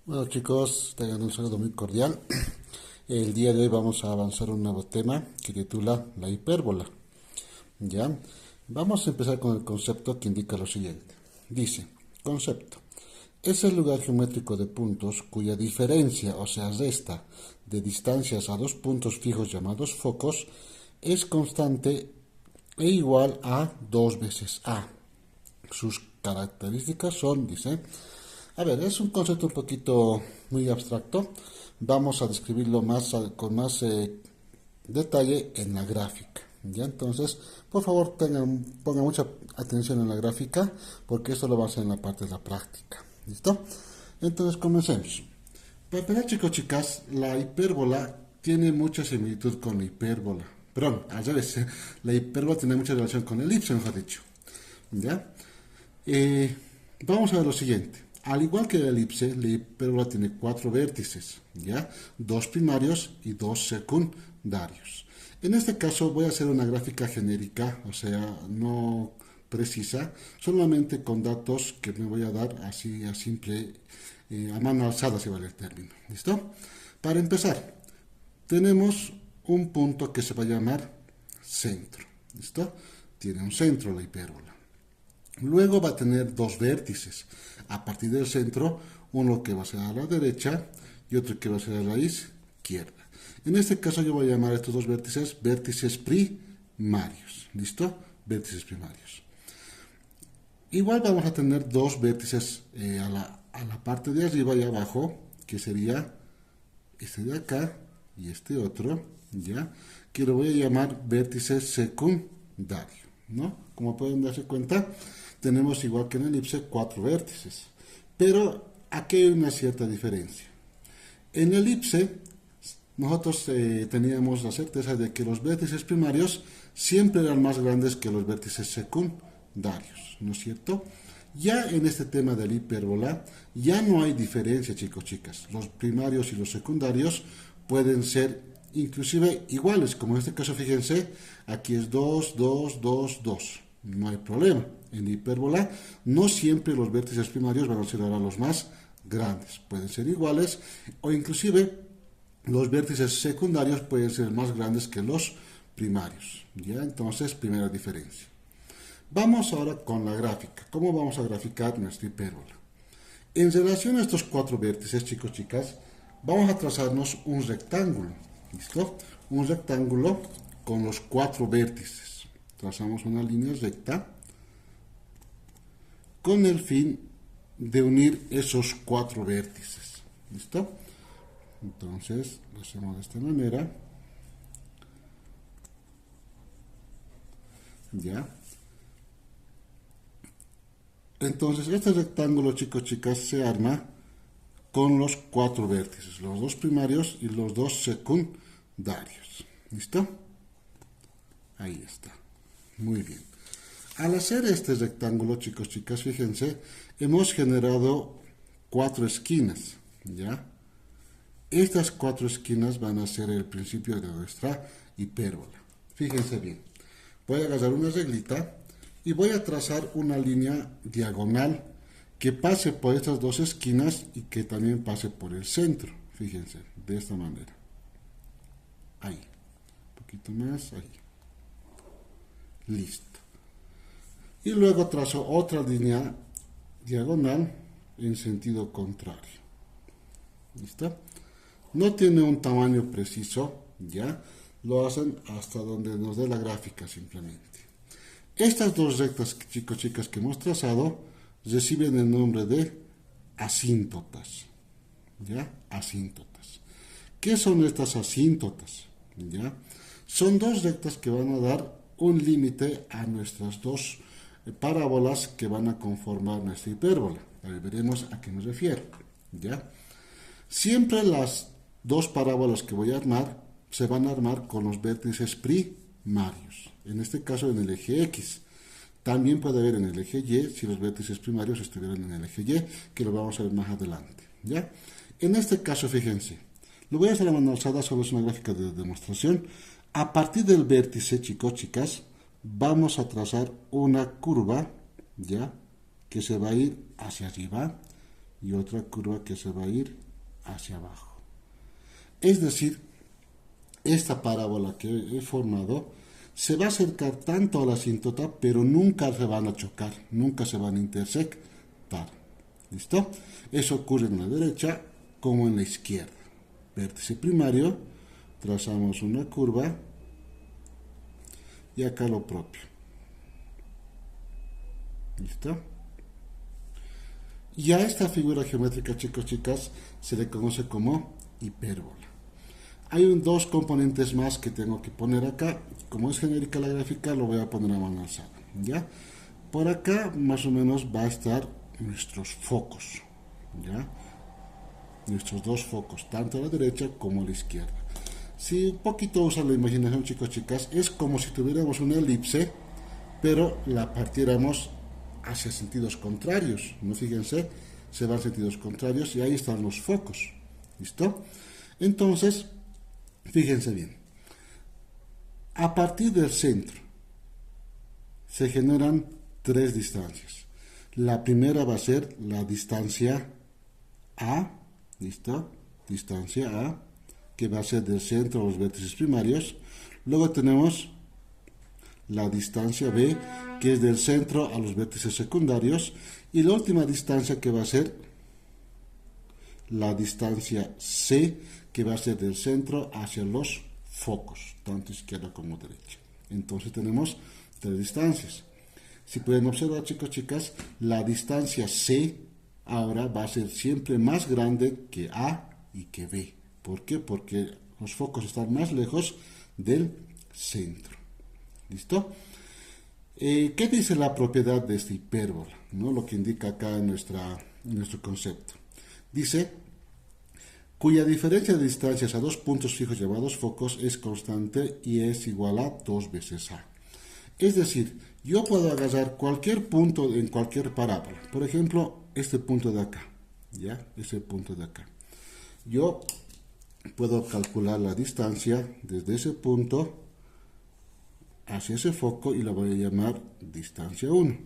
Bueno chicos, tengan un saludo muy cordial. El día de hoy vamos a avanzar un nuevo tema que titula la hipérbola. ¿Ya? Vamos a empezar con el concepto que indica lo siguiente. Dice, concepto. Es el lugar geométrico de puntos cuya diferencia, o sea, resta de distancias a dos puntos fijos llamados focos, es constante e igual a 2 veces A. Sus características son, dice, a ver, es un concepto un poquito muy abstracto. Vamos a describirlo con más detalle en la gráfica. ¿Ya? Entonces, por favor, pongan mucha atención en la gráfica porque esto lo va a hacer en la parte de la práctica. ¿Listo? Entonces, comencemos. Para empezar, chicos, chicas, la hipérbola tiene mucha similitud con la hipérbola. Perdón, al revés, la hipérbola tiene mucha relación con el elipse, mejor dicho. ¿Ya? Eh, Vamos a ver lo siguiente. Al igual que la elipse, la hipérbola tiene cuatro vértices, ¿ya? Dos primarios y dos secundarios. En este caso voy a hacer una gráfica genérica, o sea, no precisa, solamente con datos que me voy a dar así a simple, a mano alzada, si vale el término. ¿Listo? Para empezar, tenemos un punto que se va a llamar centro. ¿Listo? Tiene un centro la hipérbola. Luego va a tener dos vértices. A partir del centro, uno que va a ser a la derecha y otro que va a ser a la izquierda. En este caso yo voy a llamar a estos dos vértices primarios. ¿Listo? Vértices primarios. Igual vamos a tener dos vértices a la parte de arriba y abajo, que sería este de acá y este otro, ¿ya? Que lo voy a llamar vértice secundario, ¿no? Como pueden darse cuenta, tenemos igual que en el elipse cuatro vértices, pero aquí hay una cierta diferencia. En el elipse nosotros teníamos la certeza de que los vértices primarios siempre eran más grandes que los vértices secundarios, ¿no es cierto? Ya en este tema de la hipérbola, ya no hay diferencia, chicos, chicas. Los primarios y los secundarios pueden ser inclusive iguales, como en este caso, fíjense, aquí es 2, 2, 2, 2. No hay problema. En la hipérbola, no siempre los vértices primarios van a ser ahora los más grandes. Pueden ser iguales o inclusive los vértices secundarios pueden ser más grandes que los primarios. ¿Ya? Entonces, primera diferencia. Vamos ahora con la gráfica. ¿Cómo vamos a graficar nuestra hipérbola? En relación a estos cuatro vértices, chicos, chicas, vamos a trazarnos un rectángulo. ¿Listo? Un rectángulo con los cuatro vértices. Trazamos una línea recta con el fin de unir esos cuatro vértices. ¿Listo? Entonces, lo hacemos de esta manera. ¿Ya? Entonces, este rectángulo, chicos, chicas, se arma con los cuatro vértices, los dos primarios y los dos secundarios. ¿Listo? Ahí está. Muy bien. Al hacer este rectángulo, chicos, chicas, fíjense, hemos generado cuatro esquinas, ¿ya? Estas cuatro esquinas van a ser el principio de nuestra hipérbola. Fíjense bien. Voy a agarrar una reglita y voy a trazar una línea diagonal que pase por estas dos esquinas y que también pase por el centro. Fíjense, de esta manera. Ahí. Un poquito más, ahí. Listo. Y luego trazo otra línea diagonal en sentido contrario. ¿Listo? No tiene un tamaño preciso, ¿ya? Lo hacen hasta donde nos dé la gráfica simplemente. Estas dos rectas, chicos, chicas, que hemos trazado, reciben el nombre de asíntotas, ¿ya? Asíntotas. ¿Qué son estas asíntotas? ¿Ya? Son dos rectas que van a dar un límite a nuestras dos parábolas que van a conformar nuestra hipérbola. Ahora veremos a qué me refiero, ¿ya? Siempre las dos parábolas que voy a armar se van a armar con los vértices primarios, en este caso en el eje X. También puede haber en el eje Y si los vértices primarios estuvieran en el eje Y, que lo vamos a ver más adelante. ¿Ya? En este caso, fíjense, lo voy a hacer a mano alzada, solo es una gráfica de demostración. A partir del vértice, chicos, chicas, vamos a trazar una curva, ¿ya? Que se va a ir hacia arriba, y otra curva que se va a ir hacia abajo. Es decir, esta parábola que he formado se va a acercar tanto a la asíntota, pero nunca se van a chocar, nunca se van a intersectar. ¿Listo? Eso ocurre en la derecha como en la izquierda. Vértice primario, trazamos una curva y acá lo propio. ¿Listo? Y a esta figura geométrica, chicos, chicas, se le conoce como hipérbola. Hay dos componentes más que tengo que poner acá. Como es genérica la gráfica, lo voy a poner a mano alzada, ¿ya? Por acá, más o menos, va a estar nuestros focos, ¿ya? Nuestros dos focos, tanto a la derecha como a la izquierda. Si un poquito usan la imaginación, chicos, chicas, es como si tuviéramos una elipse, pero la partiéramos hacia sentidos contrarios, ¿no? Fíjense, se van sentidos contrarios y ahí están los focos, ¿listo? Entonces, fíjense bien, a partir del centro se generan tres distancias. La primera va a ser la distancia A, ¿listo? Distancia A, que va a ser del centro a los vértices primarios. Luego tenemos la distancia B, que es del centro a los vértices secundarios, y la última distancia que va a ser la distancia C, que va a ser del centro hacia los focos, tanto izquierda como derecha. Entonces tenemos tres distancias. Si pueden observar, chicos, chicas, la distancia C ahora va a ser siempre más grande que A y que B. ¿Por qué? Porque los focos están más lejos del centro. ¿Listo? ¿Qué dice la propiedad de esta hipérbola? ¿No? Lo que indica acá en nuestro concepto. Dice, cuya diferencia de distancias a dos puntos fijos llamados focos es constante y es igual a 2 veces A. Es decir, yo puedo agarrar cualquier punto en cualquier parábola. Por ejemplo, este punto de acá. ¿Ya? Ese punto de acá. Yo puedo calcular la distancia desde ese punto hacia ese foco y la voy a llamar distancia 1.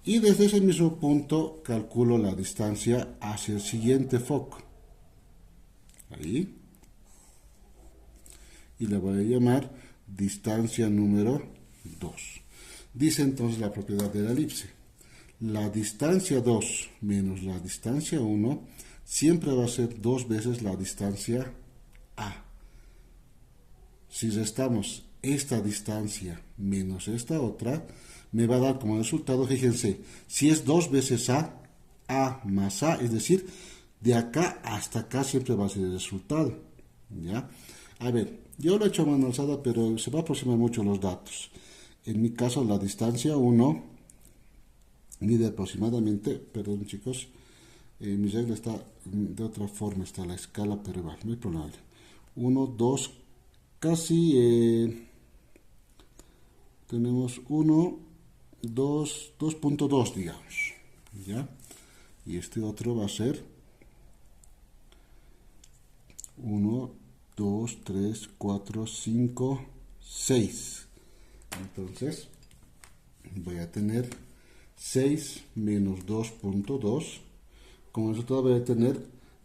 Y desde ese mismo punto calculo la distancia hacia el siguiente foco. Ahí. Y la voy a llamar distancia número 2. Dice entonces la propiedad de la elipse. La distancia 2 menos la distancia 1 siempre va a ser 2 veces la distancia A. Si restamos esta distancia menos esta otra, me va a dar como resultado, fíjense, si es 2 veces A más A, es decir, de acá hasta acá siempre va a ser el resultado, ¿ya? A ver, yo lo he hecho a mano alzada, pero se va a aproximar mucho los datos. En mi caso, la distancia 1 mide aproximadamente, perdón chicos, mi regla está de otra forma, está la escala, pero igual, no hay problema. 1, 2, casi tenemos 1, 2, 2.2 digamos, ¿ya? Y este otro va a ser 1, 2, 3, 4, 5, 6. Entonces, voy a tener 6 menos 2.2. Como resultado voy a tener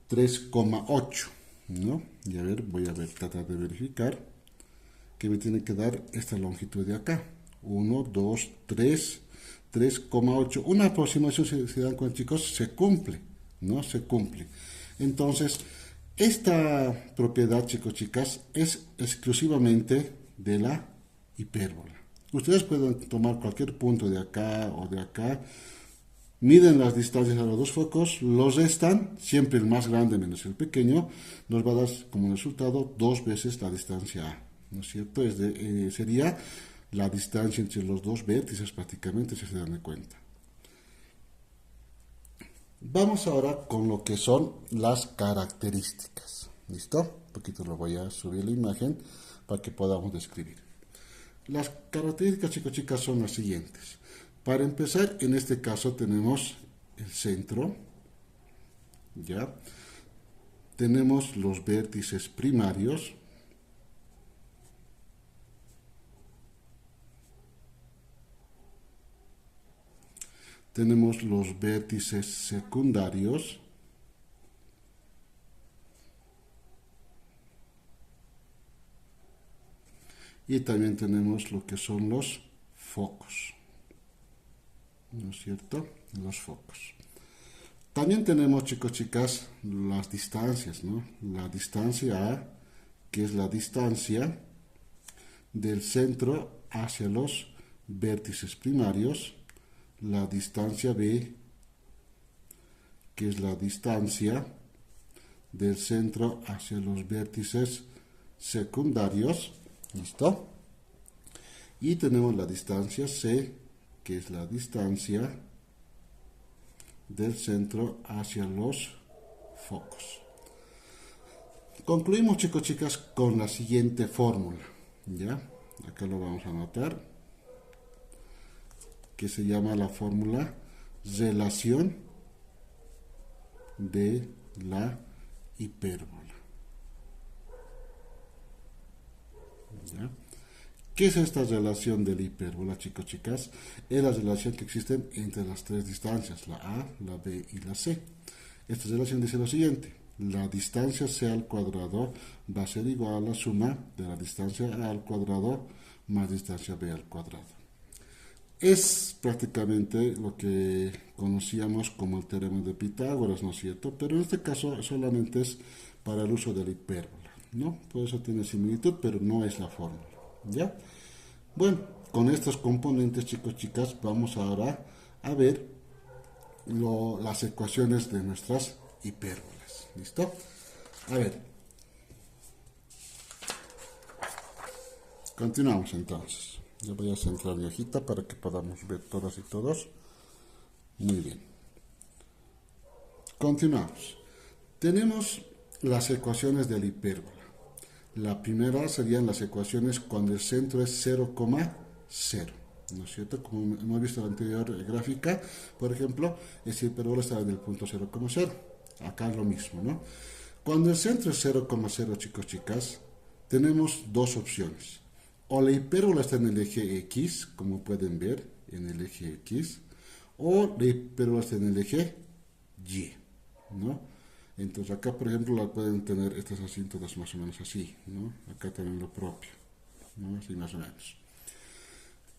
3,8. ¿No? Y a ver, voy a tratar de verificar que me tiene que dar esta longitud de acá. 1, 2, 3, 3,8. Una aproximación, si se dan cuenta, chicos, se cumple, ¿no? Se cumple. Entonces, esta propiedad, chicos, chicas, es exclusivamente de la hipérbola. Ustedes pueden tomar cualquier punto de acá o de acá, miden las distancias a los dos focos, los restan, siempre el más grande menos el pequeño, nos va a dar como resultado 2 veces la distancia A, ¿no es cierto? Sería la distancia entre los dos vértices prácticamente, si se dan cuenta. Vamos ahora con lo que son las características. ¿Listo? Un poquito lo voy a subir la imagen para que podamos describir. Las características, chicos, chicas, son las siguientes. Para empezar, en este caso tenemos el centro, ¿ya? Tenemos los vértices primarios. tenemos los vértices secundarios y también tenemos lo que son los focos, ¿no es cierto? Los focos. También tenemos, chicos, chicas, las distancias, ¿no? La distancia A, que es la distancia del centro hacia los vértices primarios, la distancia B, que es la distancia del centro hacia los vértices secundarios, ¿listo? Y tenemos la distancia C, que es la distancia del centro hacia los focos. Concluimos, chicos, chicas, con la siguiente fórmula, ¿ya? Acá lo vamos a anotar, que se llama la fórmula relación de la hipérbola, ¿ya? ¿Qué es esta relación de la hipérbola, chicos, chicas? Es la relación que existe entre las tres distancias, la A, la B y la C. Esta relación dice lo siguiente: la distancia C al cuadrado va a ser igual a la suma de la distancia A al cuadrado más distancia B al cuadrado. Es prácticamente lo que conocíamos como el teorema de Pitágoras, ¿no es cierto? Pero en este caso solamente es para el uso de la hipérbola, ¿no? Por eso tiene similitud, pero no es la fórmula, ¿ya? Bueno, con estos componentes, chicos, chicas, vamos ahora a ver las ecuaciones de nuestras hipérbolas, ¿listo? A ver, continuamos entonces. Yo voy a centrar mi hojita para que podamos ver todas y todos. Muy bien. Continuamos. Tenemos las ecuaciones de la hipérbola. La primera serían las ecuaciones cuando el centro es 0,0. ¿No es cierto? Como hemos visto en la anterior gráfica, por ejemplo, esta hipérbola está en el punto 0,0. Acá es lo mismo, ¿no? Cuando el centro es 0,0, chicos, chicas, tenemos dos opciones. O la hipérbola está en el eje X, como pueden ver, en el eje X, o la hipérbola está en el eje Y, ¿no? Entonces acá, por ejemplo, la pueden tener estas así, todas más o menos así, ¿no? Acá también lo propio, ¿no? Así más o menos.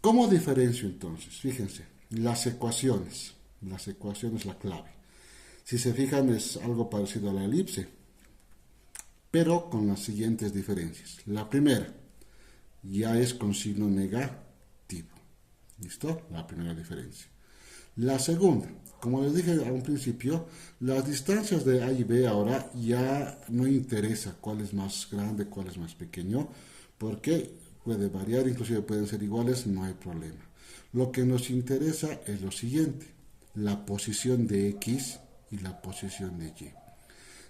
¿Cómo diferencio entonces? Fíjense, las ecuaciones, la clave. Si se fijan, es algo parecido a la elipse, pero con las siguientes diferencias. La primera, ya es con signo negativo. ¿Listo? La primera diferencia. La segunda, como les dije a un principio, las distancias de A y B ahora ya no interesa cuál es más grande, cuál es más pequeño, porque puede variar, inclusive pueden ser iguales, no hay problema. Lo que nos interesa es lo siguiente: la posición de X y la posición de Y.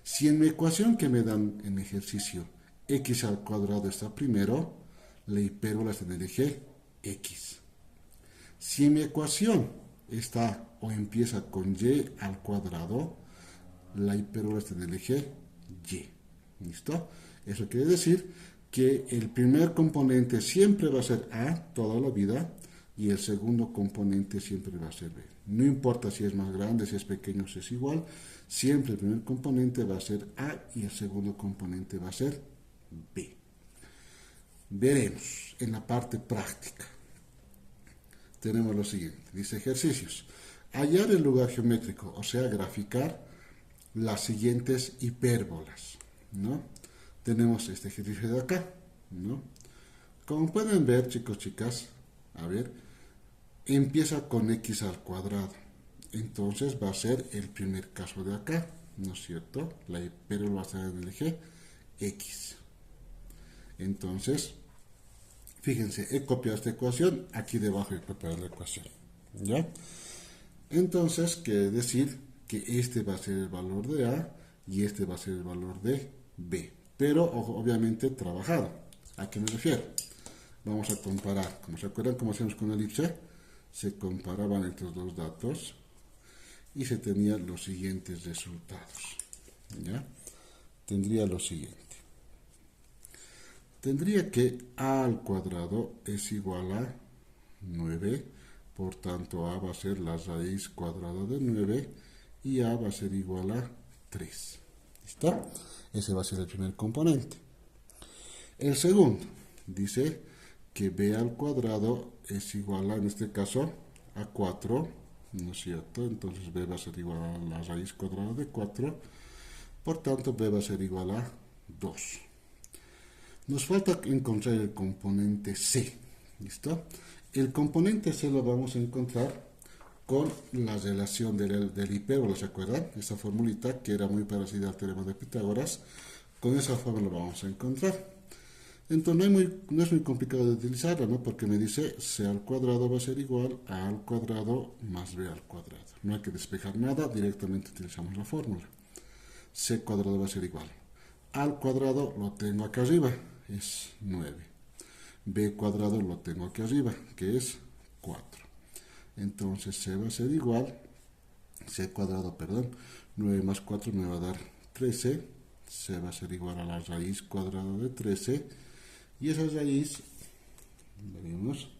Si en mi ecuación que me dan en ejercicio X al cuadrado está primero, la hipérbola está en el eje X. Si en mi ecuación está o empieza con Y al cuadrado, la hipérbola está en el eje Y. ¿Listo? Eso quiere decir que el primer componente siempre va a ser A toda la vida y el segundo componente siempre va a ser B. No importa si es más grande, si es pequeño, si es igual, siempre el primer componente va a ser A y el segundo componente va a ser B. Veremos en la parte práctica. Tenemos lo siguiente, dice ejercicios. Hallar el lugar geométrico, o sea, graficar las siguientes hipérbolas, ¿no? Tenemos este ejercicio de acá, ¿no? Como pueden ver, chicos, chicas, a ver, empieza con X al cuadrado. Entonces va a ser el primer caso de acá, ¿no es cierto? La hipérbola va a estar en el eje X. Entonces, fíjense, he copiado esta ecuación, aquí debajo he copiado la ecuación, ¿ya? Entonces, quiere decir que este va a ser el valor de A y este va a ser el valor de B. Pero, obviamente, trabajado. ¿A qué me refiero? Vamos a comparar. Como se acuerdan cómo hacemos con elipse, se comparaban estos dos datos y se tenían los siguientes resultados, ¿ya? Tendría lo siguiente. Tendría que A al cuadrado es igual a 9 Por tanto, a va a ser la raíz cuadrada de 9 y a va a ser igual a 3. ¿Listo? Ese va a ser el primer componente. El segundo dice que b al cuadrado es igual a, en este caso, a 4, ¿no es cierto? Entonces b va a ser igual a la raíz cuadrada de 4, por tanto b va a ser igual a 2. Nos falta encontrar el componente c, ¿listo? El componente c lo vamos a encontrar con la relación del hipérbola, ¿se acuerdan? Esa formulita que era muy parecida al teorema de Pitágoras, con esa forma lo vamos a encontrar. Entonces no es muy complicado de utilizarla, ¿no? Porque me dice c al cuadrado va a ser igual a al cuadrado más b al cuadrado. No hay que despejar nada, directamente utilizamos la fórmula. C cuadrado va a ser igual. Al cuadrado lo tengo acá arriba, es 9. B cuadrado lo tengo aquí arriba, que es 4. Entonces c va a ser igual, c cuadrado, perdón, 9 más 4 me va a dar 13. C va a ser igual a la raíz cuadrada de 13. Y esa raíz, veremos,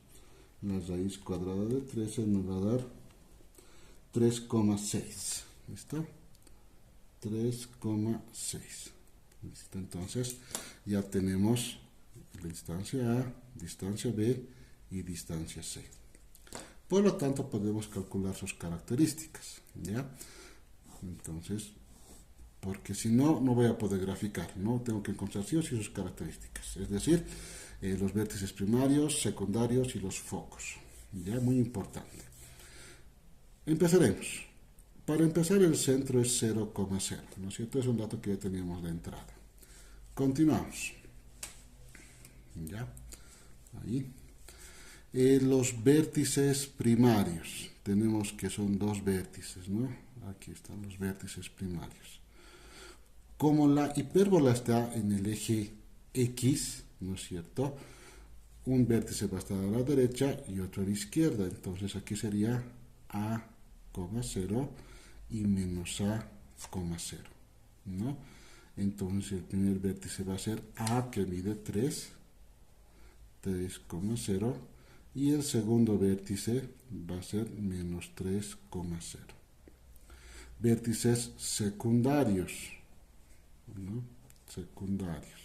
la raíz cuadrada de 13 nos va a dar 3,6. ¿Listo? 3,6. ¿Listo? Entonces ya tenemos la distancia A, distancia B y distancia C. Por lo tanto podemos calcular sus características, ¿ya? Entonces, porque si no, no voy a poder graficar, ¿no? Tengo que encontrar sí o sí sus características, es decir, los vértices primarios, secundarios y los focos, ¿ya? Muy importante. Empezaremos. Para empezar, el centro es 0,0, ¿no es cierto? Es un dato que ya teníamos de entrada. Continuamos. ¿Ya? Ahí. Los vértices primarios. Tenemos que son dos vértices, ¿no? Aquí están los vértices primarios. Como la hipérbola está en el eje X, ¿no es cierto? Un vértice va a estar a la derecha y otro a la izquierda. Entonces aquí sería A, 0 y menos A, 0, ¿no? Entonces el primer vértice va a ser A, que mide 3,0, y el segundo vértice va a ser menos 3,0. Vértices secundarios, ¿no? Secundarios.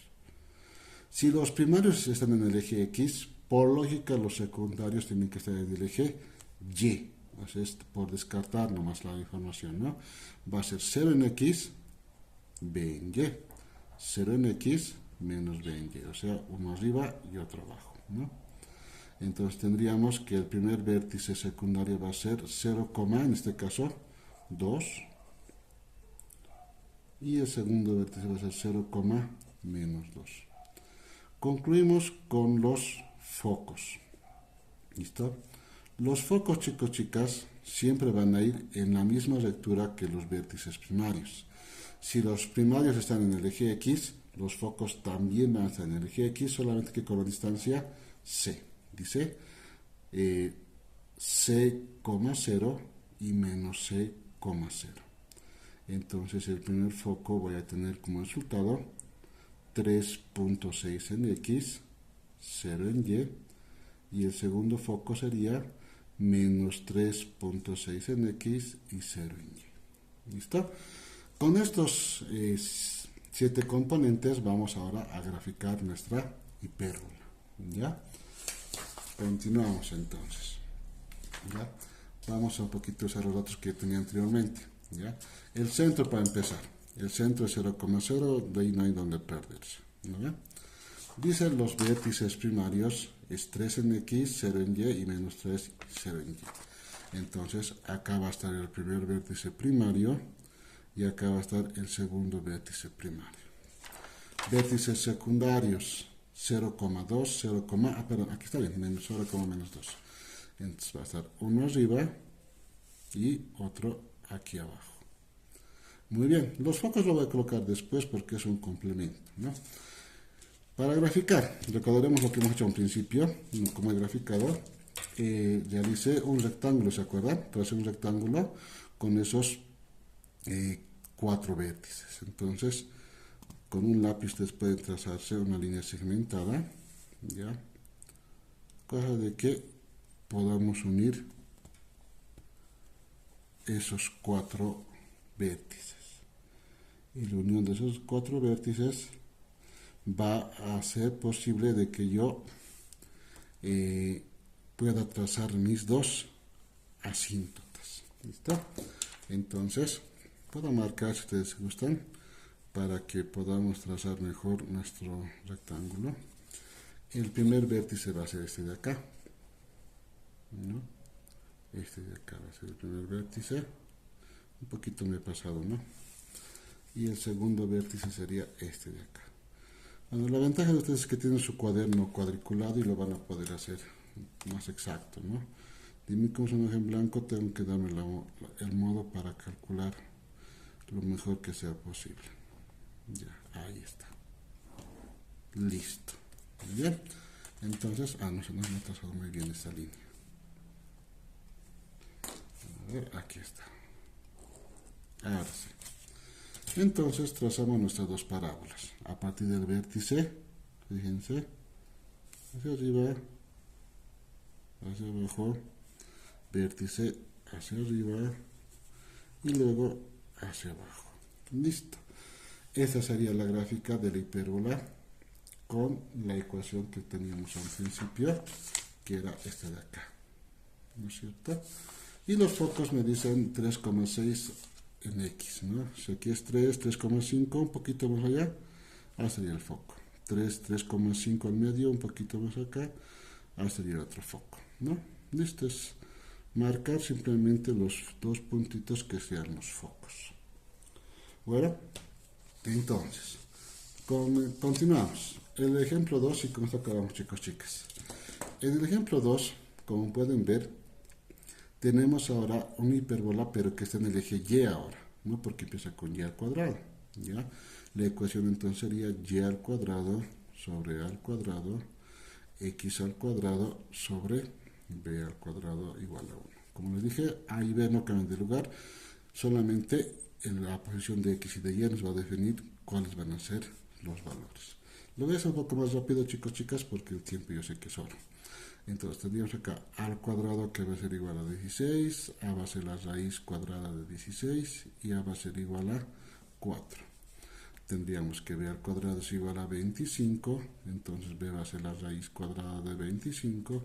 Si los primarios están en el eje X, por lógica los secundarios tienen que estar en el eje Y. Entonces, por descartar nomás la información, ¿no? Va a ser 0 en X, B en Y. 0 en X, menos B en Y. O sea, uno arriba y otro abajo, ¿no? Entonces tendríamos que el primer vértice secundario va a ser 0, en este caso, 2. Y el segundo vértice va a ser 0, menos 2. Concluimos con los focos. ¿Listo? Los focos, chicos, chicas, siempre van a ir en la misma rectura que los vértices primarios. Si los primarios están en el eje X, los focos también van a estar en el eje X, solamente que con la distancia C. Dice C,0 y menos C,0. Entonces el primer foco voy a tener como resultado 3,6 en X, 0 en Y el segundo foco sería menos 3,6 en X y 0 en Y. ¿Listo? Con estos 7 componentes vamos ahora a graficar nuestra hipérbola. ¿Ya? Continuamos entonces. ¿Ya? Vamos a un poquito usar los datos que tenía anteriormente. ¿Ya? El centro para empezar. El centro es 0,0, de ahí no hay donde perderse. ¿Ya? Dicen los vértices primarios es 3 en X, 0 en Y y menos 3, 0 en Y. Entonces acá va a estar el primer vértice primario y acá va a estar el segundo vértice primario. Vértices secundarios 0,2, 0, perdón, aquí está bien, menos 0, menos 2. Entonces va a estar uno arriba y otro aquí abajo. Muy bien, los focos los voy a colocar después porque es un complemento, ¿no? Para graficar, recordaremos lo que hemos hecho al principio, como he graficado, realicé un rectángulo, ¿se acuerdan? Tracé un rectángulo con esos 4 vértices. Entonces, con un lápiz ustedes pueden trazarse una línea segmentada, ¿ya? Cosa de que podamos unir esos 4 vértices. Y la unión de esos 4 vértices va a hacer posible de que yo pueda trazar mis 2 asíntotas. ¿Listo? Entonces, puedo marcar si ustedes gustan para que podamos trazar mejor nuestro rectángulo. El primer vértice va a ser este de acá, ¿no? Este de acá va a ser el primer vértice. Un poquito me he pasado, ¿no? Y el segundo vértice sería este de acá. Bueno, la ventaja de ustedes es que tienen su cuaderno cuadriculado y lo van a poder hacer más exacto, ¿no? Dime cómo es un hoja en blanco, tengo que darme el modo para calcular lo mejor que sea posible. Ya, ahí está. Listo. Bien. Entonces, no se nos ha trazado muy bien esta línea. A ver, aquí está. Ahora sí. Entonces trazamos nuestras 2 parábolas. A partir del vértice, fíjense, hacia arriba, hacia abajo, vértice hacia arriba y luego hacia abajo. Listo. Esta sería la gráfica de la hipérbola con la ecuación que teníamos al principio, que era esta de acá, ¿no es cierto? Y los focos me dicen 3,6 en X, ¿no? Si aquí es 3, 3,5, un poquito más allá, ahora sería el foco. 3, 3,5 en medio, un poquito más acá, ahora sería otro foco, ¿no? Listo, es marcar simplemente los 2 puntitos que sean los focos. Bueno, entonces, continuamos. El ejemplo 2, y con esto acabamos, chicos, chicas. En el ejemplo 2, como pueden ver, tenemos ahora una hipérbola, pero que está en el eje Y ahora, ¿no? Porque empieza con Y al cuadrado, ¿ya? La ecuación entonces sería Y al cuadrado sobre A al cuadrado, X al cuadrado sobre B al cuadrado igual a 1. Como les dije, A y B no cambian de lugar, solamente en la posición de X y de Y nos va a definir cuáles van a ser los valores. Lo voy a hacer un poco más rápido, chicos, chicas, porque el tiempo yo sé que es oro. Entonces tendríamos acá a al cuadrado, que va a ser igual a 16, a va a ser la raíz cuadrada de 16 y a va a ser igual a 4. Tendríamos que b al cuadrado es igual a 25, entonces b va a ser la raíz cuadrada de 25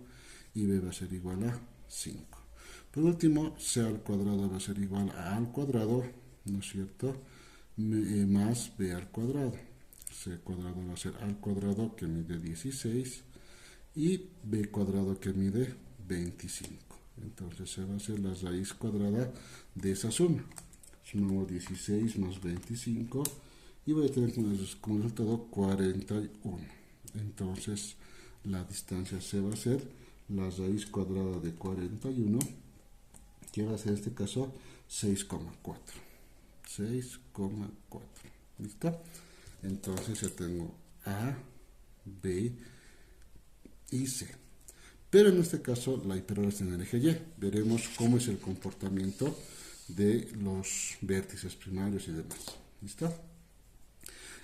y b va a ser igual a 5. Por último, c al cuadrado va a ser igual a al cuadrado, ¿no es cierto?, más b al cuadrado. C cuadrado va a ser al cuadrado, que mide 16, y b cuadrado, que mide 25. Entonces se va a hacer la raíz cuadrada de esa suma. Sumamos 16 más 25 y voy a tener como resultado 41. Entonces la distancia c va a ser la raíz cuadrada de 41, que va a ser en este caso 6,4. 6,4. ¿Listo? Entonces ya tengo A, B y C. Pero en este caso la hipérbola está en el eje Y. Veremos cómo es el comportamiento de los vértices primarios y demás. ¿Listo?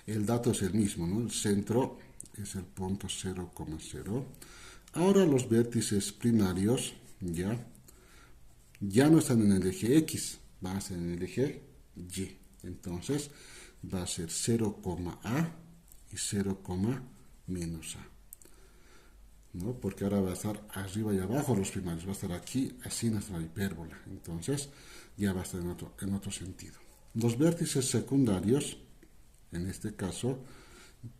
El dato es el mismo, ¿no? El centro es el punto 0,0. Ahora los vértices primarios ya no están en el eje X, van a estar en el eje Y. Entonces va a ser 0,A y 0, menos A. ¿No? Porque ahora va a estar arriba y abajo los primarios, va a estar aquí, así nuestra hipérbola. Entonces ya va a estar en otro sentido. Los vértices secundarios, en este caso,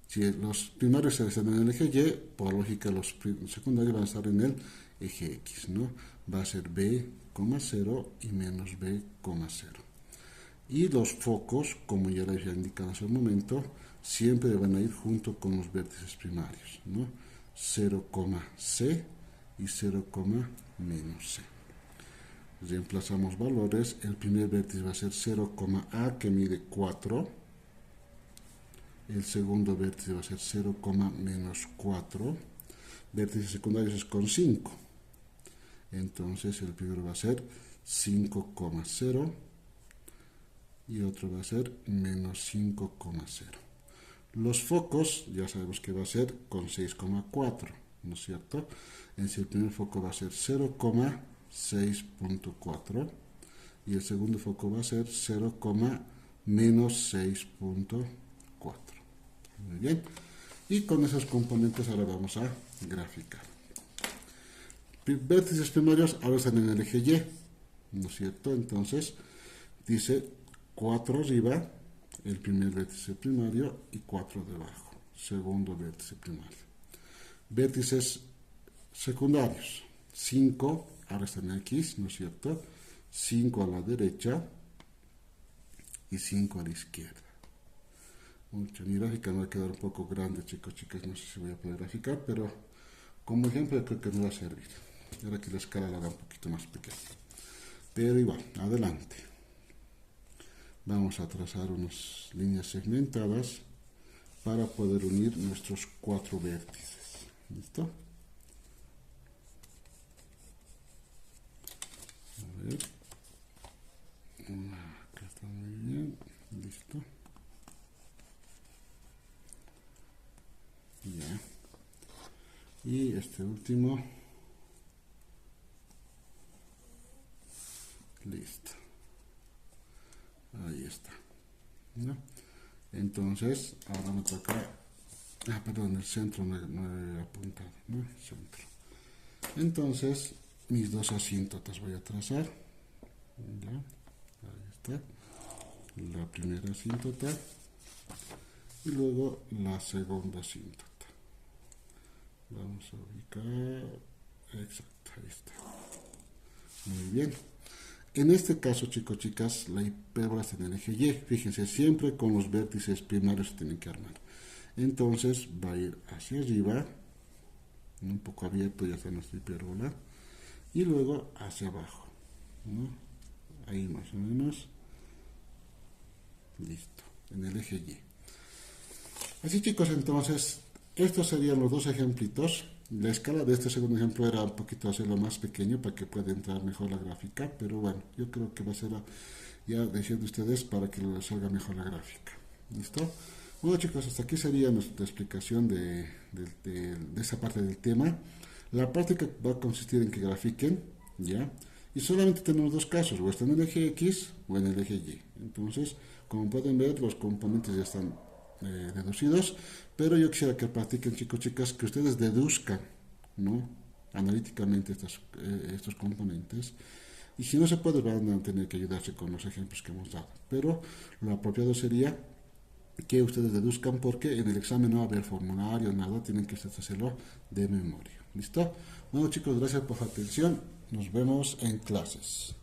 si los primarios están en el eje Y, por lógica los secundarios van a estar en el eje X, ¿no? Va a ser B, 0 y menos B, 0. Y los focos, como ya les había indicado hace un momento, siempre van a ir junto con los vértices primarios, ¿no? 0,C y 0, menos C. Reemplazamos valores. El primer vértice va a ser 0,A, que mide 4. El segundo vértice va a ser 0, menos 4. Vértices secundarios es con 5. Entonces el primero va a ser 5,0 y otro va a ser menos 5,0. Los focos ya sabemos que va a ser con 6,4, ¿no es cierto? En el primer foco va a ser 0,6.4 y el segundo foco va a ser 0, menos 6.4. Muy bien. Y con esos componentes ahora vamos a graficar. Vértices primarios ahora están en el eje Y, ¿no es cierto? Entonces dice 4 arriba, el primer vértice primario, y 4 debajo, segundo vértice primario. Vértices secundarios, 5, ahora está en X, ¿no es cierto? 5 a la derecha y 5 a la izquierda. Mucha, mi gráfica me va a quedar un poco grande, chicos, chicas, no sé si voy a poder graficar, pero como ejemplo creo que me va a servir. Ahora que la escala la haga un poquito más pequeña. Pero igual, adelante. Vamos a trazar unas líneas segmentadas para poder unir nuestros 4 vértices. ¿Listo? A ver. Acá está muy bien. Listo. Ya. Y este último. Listo. Ahí está. ¿No? Entonces, ahora me toca. Perdón, el centro no he apuntado, ¿no? Centro. Entonces, mis dos asíntotas voy a trazar. Ya. Ahí está. La primera asíntota. Y luego la segunda asíntota. Vamos a ubicar. Exacto, ahí está. Muy bien. En este caso, chicos, chicas, la hipérbola está en el eje Y. Fíjense, siempre con los vértices primarios se tienen que armar. Entonces va a ir hacia arriba, un poco abierto, ya está nuestra hipérbola, y luego hacia abajo, ¿no? Ahí más o menos. Listo, en el eje Y. Así, chicos, entonces, estos serían los dos ejemplitos. La escala de este segundo ejemplo era un poquito hacerlo más pequeño para que pueda entrar mejor la gráfica, pero bueno, yo creo que va a ser ya decisión de ustedes para que les salga mejor la gráfica. ¿Listo? Bueno, chicos, hasta aquí sería nuestra explicación de esa parte del tema. La práctica va a consistir en que grafiquen, ¿ya? Y solamente tenemos dos casos, o está en el eje X o en el eje Y. Entonces, como pueden ver, los componentes ya están deducidos, pero yo quisiera que practiquen, chicos, chicas, que ustedes deduzcan, ¿no? Analíticamente estos componentes, y si no se puede van a tener que ayudarse con los ejemplos que hemos dado, pero lo apropiado sería que ustedes deduzcan, porque en el examen no va a haber formulario, nada, tienen que ustedes hacerlo de memoria. ¿Listo? Bueno, chicos, gracias por su atención, nos vemos en clases.